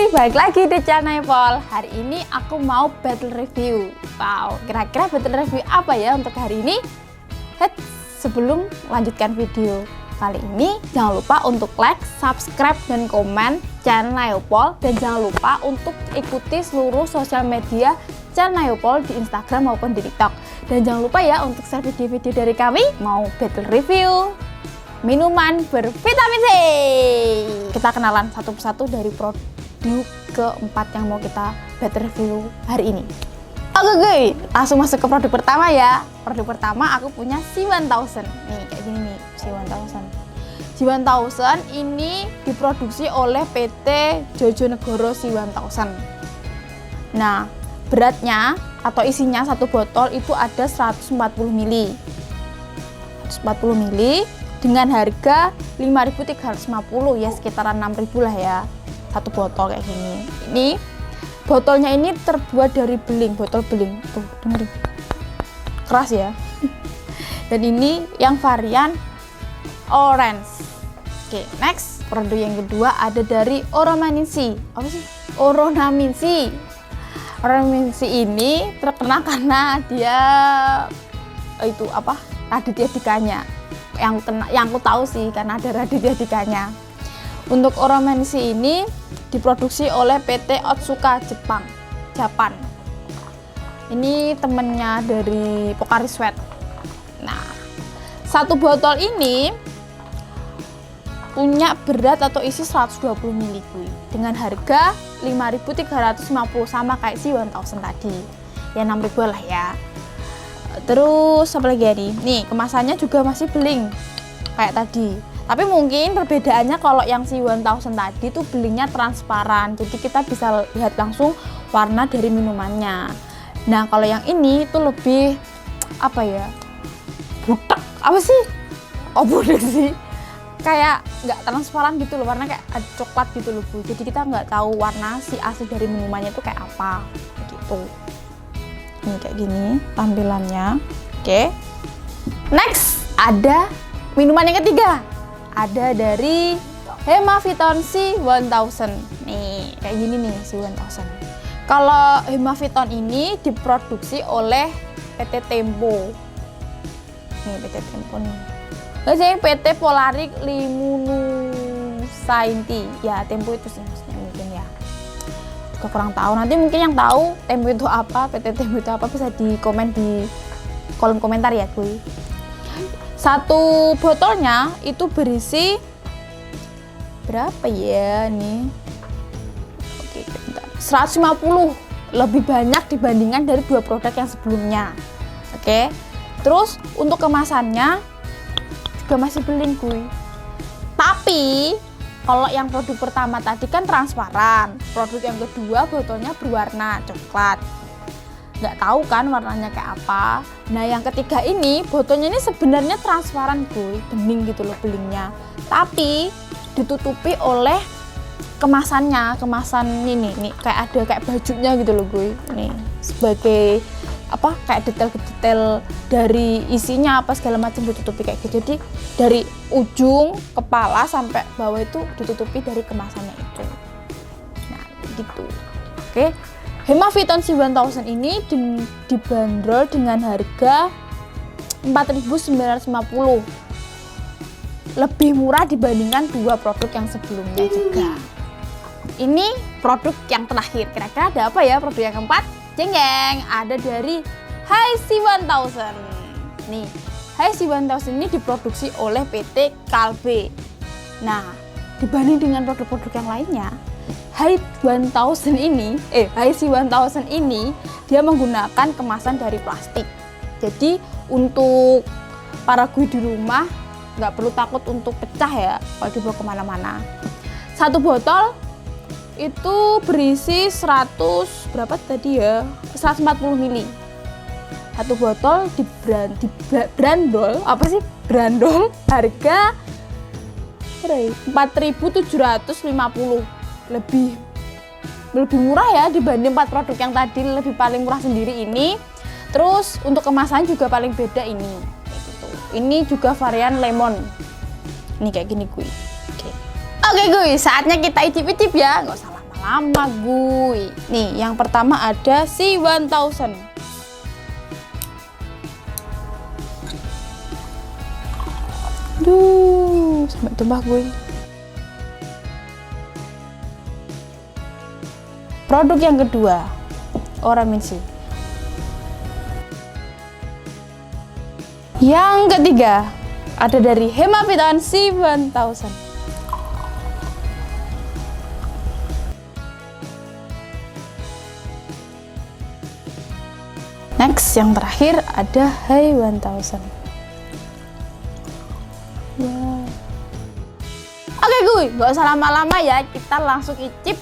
balik lagi di channel Paul. Hari ini aku mau battle review. Wow, kira-kira battle review apa ya untuk hari ini? Sebelum lanjutkan video kali ini, jangan lupa untuk like, subscribe, dan komen channel Paul. Dan jangan lupa untuk ikuti seluruh sosial media channel Paul di Instagram maupun di TikTok. Dan jangan lupa ya untuk share video-video dari kami, mau battle review minuman bervitamin C. Kita kenalan satu persatu dari produk keempat yang mau kita battle review hari ini. Oke guys, langsung masuk ke produk pertama ya. Produk pertama aku punya C1000. Nih kayak gini nih, C1000. C1000 ini diproduksi oleh PT Jojonegoro C1000. Nah, beratnya atau isinya satu botol itu ada 140 ml. 140 ml dengan harga 5.350 ya, sekitaran 6.000 lah ya. Satu botol kayak gini. Ini botolnya ini terbuat dari beling, botol beling. Tuh, dengerin. Keras ya. Dan ini yang varian orange. Oke, next. Produk yang kedua ada dari Oronaminsi. Apa sih? Oronaminsi. Oronaminsi ini terkenal karena dia itu apa? Raditya Dikanya. Yang aku tahu sih karena ada Raditya Dikanya. Untuk Oronaminsi ini diproduksi oleh PT Otsuka Japan. Ini temennya dari Pocari Sweat. Nah, satu botol ini punya berat atau isi 120 ml dengan harga 5.350, sama kayak C1000 tadi. Ya 6.000 lah ya. Terus apa lagi ya nih? Nih, kemasannya juga masih beling kayak tadi. Tapi mungkin perbedaannya kalau yang C1000 tadi itu belingnya transparan. Jadi kita bisa lihat langsung warna dari minumannya. Nah, kalau yang ini itu lebih apa ya? Butek. Apa sih? Oh, butek sih. Kayak nggak transparan gitu loh, warna kayak ada coklat gitu loh, Bu. Jadi kita nggak tahu warna si asli dari minumannya itu kayak apa gitu. Ini kayak gini tampilannya. Oke. Next, ada minuman yang ketiga. Ada dari Hemaviton C1000. Nih, kayak gini nih C1000. Kalau Hemaviton ini diproduksi oleh PT Tempo. Nih PT Tempo nih. Jadi PT Polarik Limunusainti. Ya, Tempo itu sih maksudnya mungkin ya. Kurang tahu, nanti mungkin yang tahu Tempo itu apa, PT Tempo itu apa bisa di komen di kolom komentar ya gue. Satu botolnya itu berisi berapa ya nih? Oke, bentar. 150, lebih banyak dibandingkan dari dua produk yang sebelumnya. Oke. Terus untuk kemasannya juga masih beling gue. Tapi kalau yang produk pertama tadi kan transparan, produk yang kedua botolnya berwarna coklat. Nggak tahu kan warnanya kayak apa. Nah, yang ketiga ini botolnya ini sebenarnya transparan gue, bening gitu loh belingnya. Tapi ditutupi oleh kemasannya, kemasan ini nih kayak ada kayak bajunya gitu loh gue. Nih sebagai apa kayak detail-detail dari isinya apa segala macam ditutupi kayak gitu. Jadi dari ujung kepala sampai bawah itu ditutupi dari kemasannya itu. Nah, gitu. Oke. Hemaviton C1000 ini dibanderol dengan harga 4.950. Lebih murah dibandingkan dua produk yang sebelumnya juga. Ini produk yang terakhir. Kira-kira ada apa ya produk yang keempat? Jeng jeng, ada dari Hai C1000. Nih, Hai C1000 ini diproduksi oleh PT Kalbe. Nah, dibanding dengan produk-produk yang lainnya, Hai C1000 ini dia menggunakan kemasan dari plastik. Jadi untuk para gue di rumah nggak perlu takut untuk pecah ya kalau dibawa kemana-mana. Satu botol itu berisi 100 berapa tadi ya? 140 ml. Satu botol brandol harga 4.750. Lebih murah ya dibanding 4 produk yang tadi, lebih paling murah sendiri ini. Terus untuk kemasan juga paling beda ini. Gitu. Ini juga varian lemon. Ini kayak gini gue. Oke guys, saatnya kita icip-icip ya, nggak usah lama-lama. sama gue. Nih, yang pertama ada C1000. Duh, sampai tumpah gue. Produk yang kedua, Oraminsi. Yang ketiga, ada dari Hemaviton C1000. Next, yang terakhir ada Hi1000. Wow. Oke gue, gak usah lama-lama ya, kita langsung icip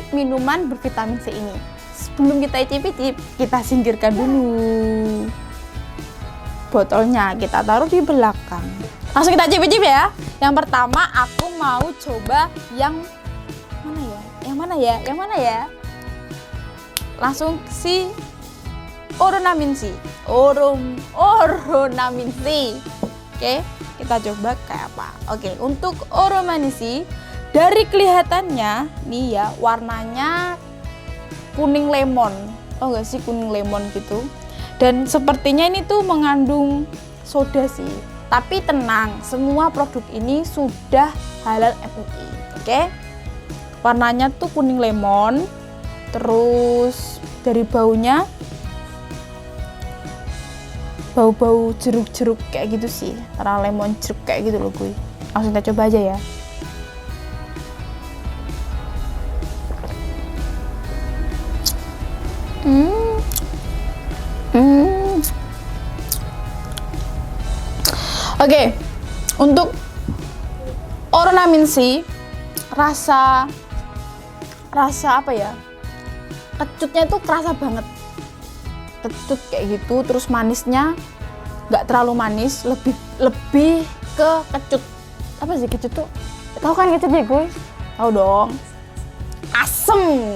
minuman bervitamin C ini. Sebelum kita icip-icip, kita singkirkan dulu botolnya, kita taruh di belakang. Langsung kita icip-icip ya. Yang pertama aku mau coba yang mana ya? Langsung si Oronaminsi. Oronaminsi. Oke, kita coba kayak apa. Oke, untuk Oronaminsi, dari kelihatannya nih ya, warnanya kuning lemon. Oh enggak sih, kuning lemon gitu. Dan sepertinya ini tuh mengandung soda sih. Tapi tenang, semua produk ini sudah halal MUI. Oke. Warnanya tuh kuning lemon. Terus dari baunya bau-bau jeruk-jeruk kayak gitu sih. Karena lemon jeruk kayak gitu loh gue. Langsung kita coba aja ya. Oke, untuk Oronaminsi rasa apa ya? Kecutnya itu kerasa banget. Kecut kayak gitu, terus manisnya nggak terlalu manis, lebih ke kecut. Apa sih kecut tuh? Tahu kan kecut ya gue? Tahu dong. Asem.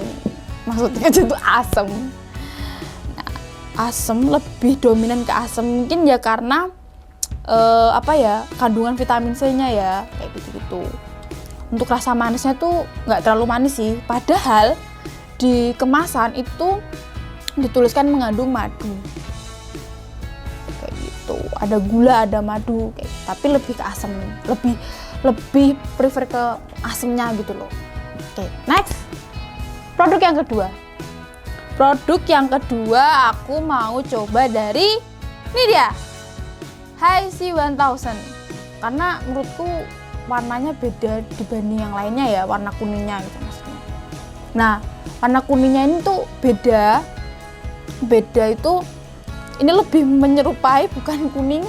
Maksudnya kecut tuh asem. Nah, asem, lebih dominan ke asem, mungkin ya karena kandungan vitamin C-nya ya, kayak gitu-gitu. Untuk rasa manisnya tuh nggak terlalu manis sih, padahal di kemasan itu dituliskan mengandung madu kayak gitu, ada gula, ada madu kayak, tapi lebih ke asam, lebih prefer ke asemnya gitu loh. Oke, next, produk yang kedua aku mau coba dari ini dia, Hi1000, karena menurutku warnanya beda dibanding yang lainnya ya, warna kuningnya gitu maksudnya. Nah, warna kuningnya ini tuh beda itu, ini lebih menyerupai, bukan kuning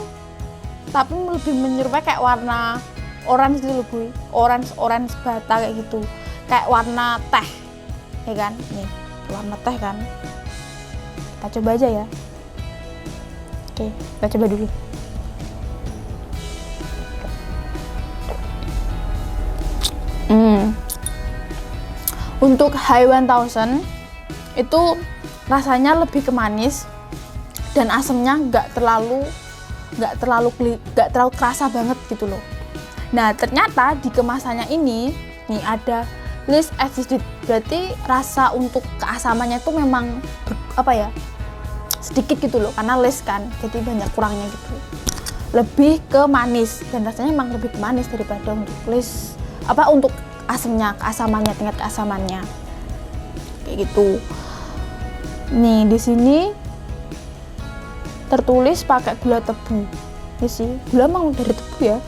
tapi lebih menyerupai kayak warna orange gitu loh gue, orange bata kayak gitu, kayak warna teh ya kan, nih warna teh kan. Kita coba aja ya. Oke, kita coba dulu. Untuk Hi1000 itu rasanya lebih ke manis dan asamnya nggak terlalu kerasa banget gitu loh. Nah, ternyata di kemasannya ini nih ada list acidity, berarti rasa untuk keasamannya itu memang sedikit gitu loh, karena list kan, jadi banyak kurangnya gitu. Lebih ke manis dan rasanya memang lebih ke manis daripada untuk list untuk keasamannya, tingkat keasamannya kayak gitu. Nih di sini tertulis pakai gula tebu. Ini sih gula emang dari tebu ya.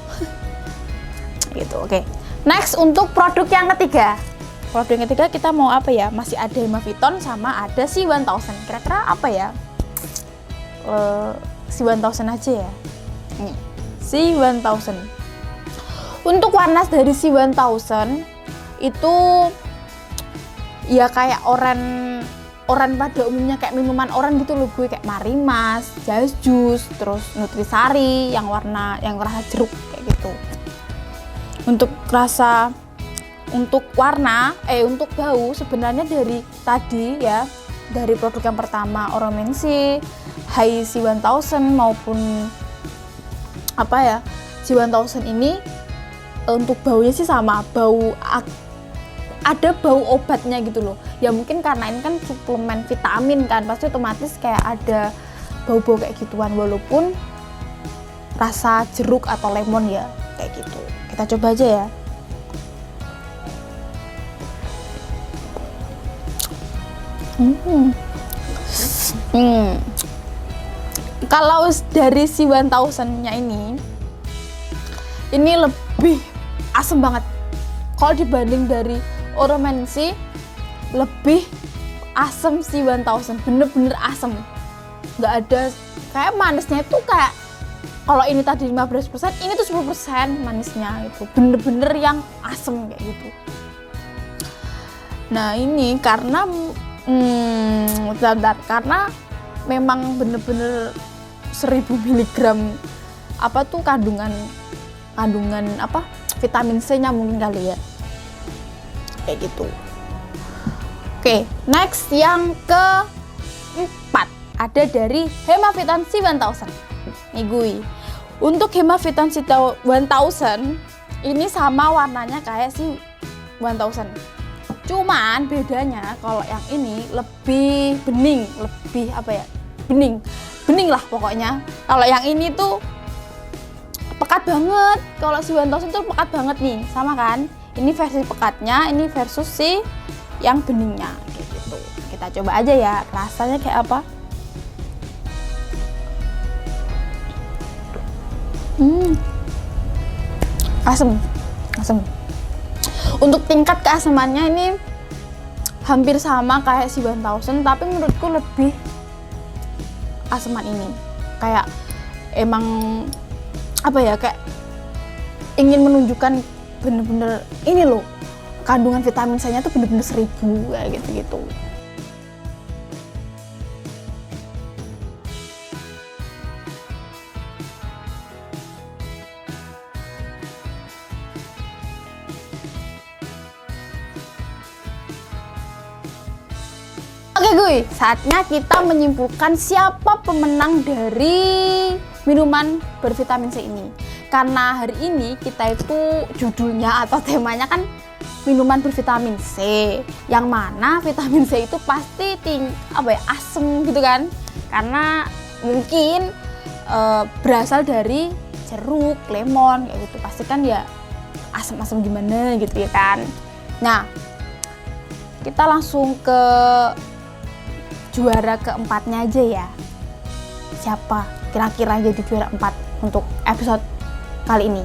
Gitu. Oke. Next, untuk produk yang ketiga. Produk yang ketiga kita mau apa ya? Masih ada Hemaviton sama ada C1000. Kira-kira apa ya? C1000 aja ya. Nih, C1000. Untuk warna dari C1000 itu ya kayak oren pada umumnya, kayak minuman oren gitu loh gue, kayak Marimas, Just Juice, terus Nutrisari yang rasa jeruk kayak gitu. Untuk bau sebenarnya dari tadi ya, dari produk yang pertama Orominsi, Hi1000 maupun C1000 ini untuk baunya sih sama, bau ada bau obatnya gitu loh. Ya mungkin karena ini kan suplemen vitamin kan, pasti otomatis kayak ada bau-bau kayak gituan, walaupun rasa jeruk atau lemon ya kayak gitu. Kita coba aja ya. Kalau dari si 1000-nya ini lebih asem banget. Kalau dibanding dari Oromensi, lebih asem si 1000, bener-bener asem. Nggak ada kayak manisnya itu kayak kalau ini tadi 15%, ini tuh 10% manisnya itu. Bener-bener yang asem kayak gitu. Nah ini karena karena memang bener-bener 1000 mg apa tuh kandungan apa vitamin C-nya mungkin kali ya, kayak gitu. Oke, next yang keempat ada dari Hemaviton C1000. Nih gue, untuk Hemaviton C1000 ini sama warnanya kayak si 1000. Cuman bedanya kalau yang ini lebih bening, lebih apa ya, bening lah pokoknya. Kalau yang ini tuh pekat banget. Kalau si 1000 tuh pekat banget nih, sama kan? Ini versi pekatnya, ini versus si yang beningnya kayak gitu. Kita coba aja ya, rasanya kayak apa. Asem. Untuk tingkat keasamannya ini hampir sama kayak si 1000, tapi menurutku lebih aseman ini. Kayak emang apa ya, kayak ingin menunjukkan bener-bener ini loh, kandungan vitamin C-nya tuh bener-bener 1000 kayak gitu-gitu. Oke gue, saatnya kita menyimpulkan siapa pemenang dari minuman bervitamin C ini. Karena hari ini kita itu judulnya atau temanya kan minuman bervitamin C, yang mana vitamin C itu pasti asem gitu kan, karena mungkin berasal dari jeruk, lemon kayak gitu, pasti kan ya asem-asem gimana gitu ya kan. Nah, kita langsung ke juara keempatnya aja ya. Siapa kira-kira jadi juara 4 untuk episode kali ini?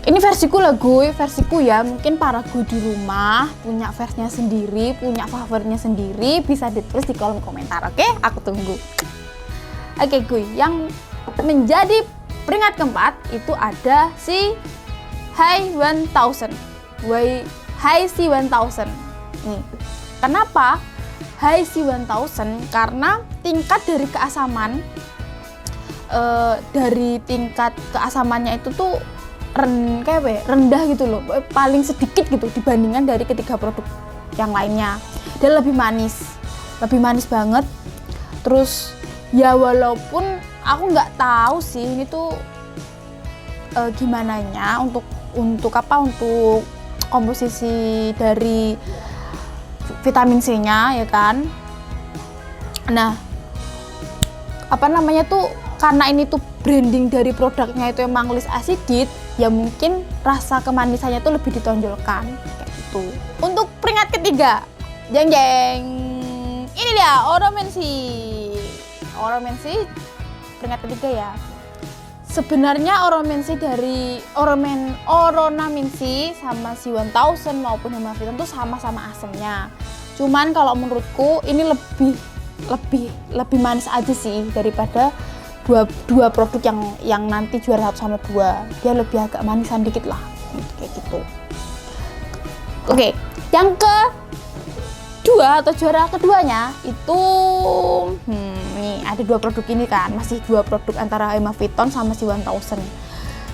Ini versiku lah gue, versiku ya. Mungkin para gue di rumah punya versinya sendiri, punya favoritnya sendiri, bisa ditulis di kolom komentar. Oke, aku tunggu. Oke gue, yang menjadi peringkat keempat itu ada si High1000. High1000 nih. Kenapa High1000? Karena tingkat dari keasaman dari tingkat keasamannya itu tuh rendah gitu loh, paling sedikit gitu dibandingkan dari ketiga produk yang lainnya, dan lebih manis banget. Terus ya walaupun aku nggak tahu sih ini tuh gimana nya untuk komposisi dari vitamin C-nya ya kan. Nah, karena ini tuh branding dari produknya itu emang list acidit, ya mungkin rasa kemanisannya tuh lebih ditonjolkan kayak gitu. Untuk peringkat ketiga, jeng ini dia Oromensi peringkat ketiga ya. Sebenarnya Oronaminsi sama si 1000 maupun Hemaviton tuh sama-sama asemnya. Cuman kalau menurutku ini lebih manis aja sih daripada dua produk yang nanti juara 1 sama 2. Dia lebih agak manisan dikit lah kayak gitu. Oke, yang kedua atau juara keduanya itu nih ada 2 produk ini kan, masih 2 produk antara Hemaviton sama si 1000.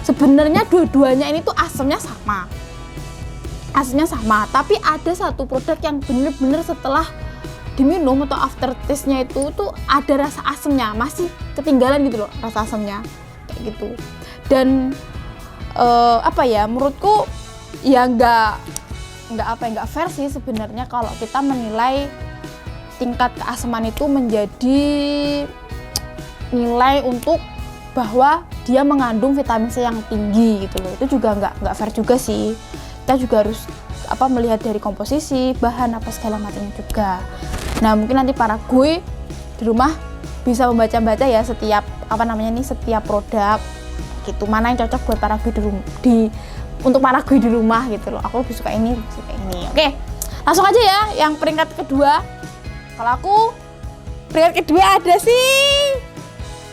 Sebenarnya dua-duanya ini tuh asemnya sama, tapi ada satu produk yang bener-bener setelah diminum atau after taste-nya itu tuh ada rasa asemnya, masih ketinggalan gitu loh rasa asemnya kayak gitu. Dan menurutku ya nggak nggak fair sih sebenarnya kalau kita menilai tingkat keasaman itu menjadi nilai untuk bahwa dia mengandung vitamin C yang tinggi gitu loh. Itu juga nggak fair juga sih. Kita juga harus melihat dari komposisi, bahan apa segala macamnya juga. Nah, mungkin nanti para gue di rumah bisa membaca-baca ya setiap setiap produk gitu. Mana yang cocok buat para gue untuk para gue di rumah gitu loh. Aku lebih suka ini, Oke. Langsung aja ya yang peringkat kedua. Kalau aku peringkat kedua ada sih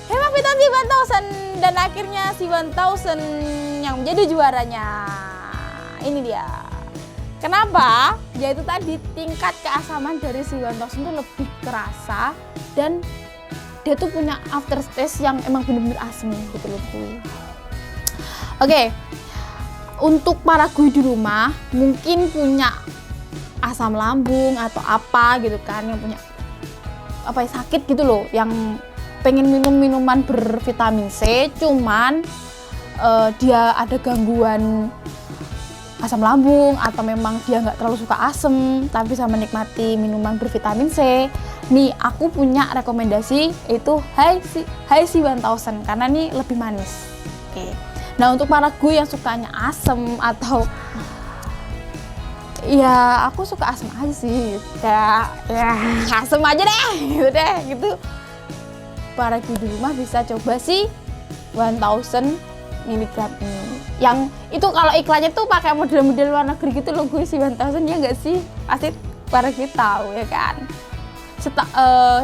Hemavitamin C1000 dan akhirnya si 1000 yang menjadi juaranya. Ini dia. Kenapa? Yaitu tadi tingkat keasaman dari si 1000 itu lebih kerasa dan dia tuh punya aftertaste yang emang bener-bener asem gitu loh. Oke. Untuk para gue di rumah mungkin punya asam lambung atau apa gitu kan, yang punya sakit gitu loh, yang pengen minum minuman bervitamin C, cuman dia ada gangguan asam lambung atau memang dia nggak terlalu suka asam tapi bisa menikmati minuman bervitamin C. Nih aku punya rekomendasi itu HiC1000 karena ini lebih manis. Oke. Nah untuk para gue yang sukanya asam atau ya aku suka asam aja sih, ya asam aja deh gitu. Para gue di rumah bisa coba sih 1000 mg ini. Yang itu kalau iklannya tuh pakai model-model luar negeri gitu loh gue si 1000 ya nggak sih? Pasti para kita tahu ya kan.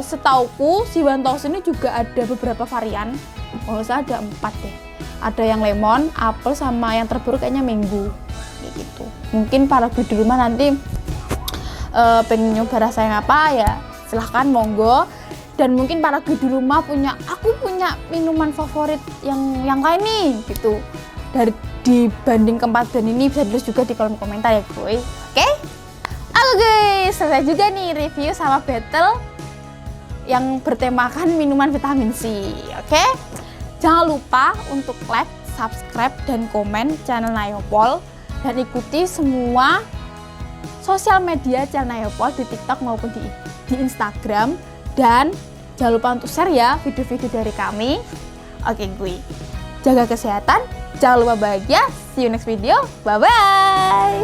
Setauku si 1000 ini juga ada beberapa varian. Kalau saya ada 4 deh. Ada yang lemon, apel sama yang terbaru kayaknya mango. Kayak gitu. Mungkin para gue di rumah nanti pengen nyoba rasa yang apa ya silahkan monggo. Dan mungkin para gue di rumah aku punya minuman favorit yang lain nih gitu. Dibanding keempat dan ini bisa ditulis juga di kolom komentar ya gue. Oke? Oke guys, selesai juga nih review sama battle yang bertemakan minuman vitamin C. Oke? Jangan lupa untuk like, subscribe, dan komen channel Nayopol. Dan ikuti semua sosial media channel Nayopol di TikTok maupun di Instagram. Dan jangan lupa untuk share ya video-video dari kami. Oke gue, jaga kesehatan, jangan lupa bahagia. See you next video, bye-bye.